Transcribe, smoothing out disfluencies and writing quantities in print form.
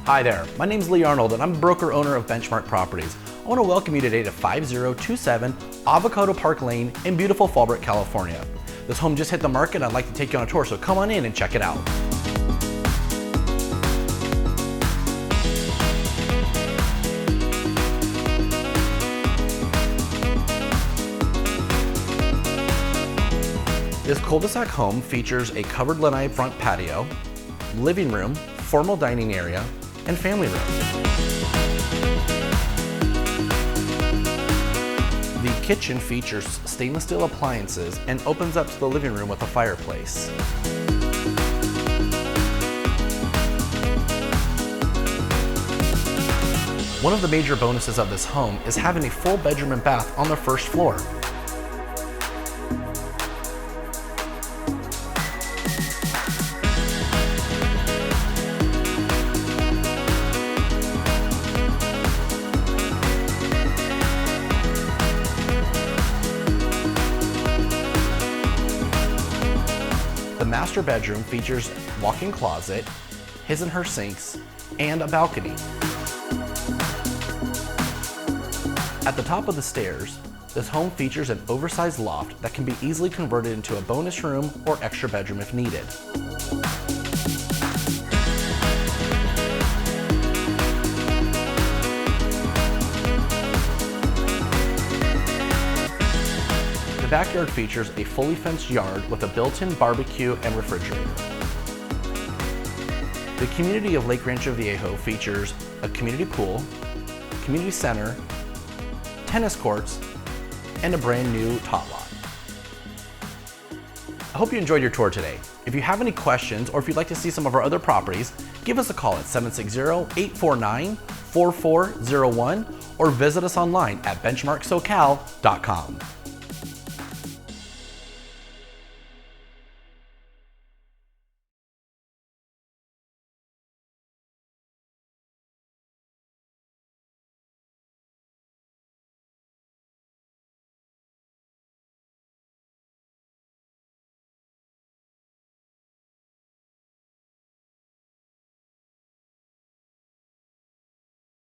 Hi there, my name's Lee Arnold and I'm a broker owner of Benchmark Properties. I want to welcome you today to 5027 Avocado Park Lane in beautiful Fallbrook, California. This home just hit the market and I'd like to take you on a tour, so come on in and check it out. This cul-de-sac home features a covered lanai front patio, living room, formal dining area, and family room. The kitchen features stainless steel appliances and opens up to the living room with a fireplace. One of the major bonuses of this home is having a full bedroom and bath on the first floor. The master bedroom features walk-in closet, his and her sinks, and a balcony. At the top of the stairs, this home features an oversized loft that can be easily converted into a bonus room or extra bedroom if needed. The backyard features a fully fenced yard with a built-in barbecue and refrigerator. The community of Lake Rancho Viejo features a community pool, community center, tennis courts, and a brand new tot lot. I hope you enjoyed your tour today. If you have any questions or if you'd like to see some of our other properties, give us a call at 760-849-4401 or visit us online at benchmarksocal.com.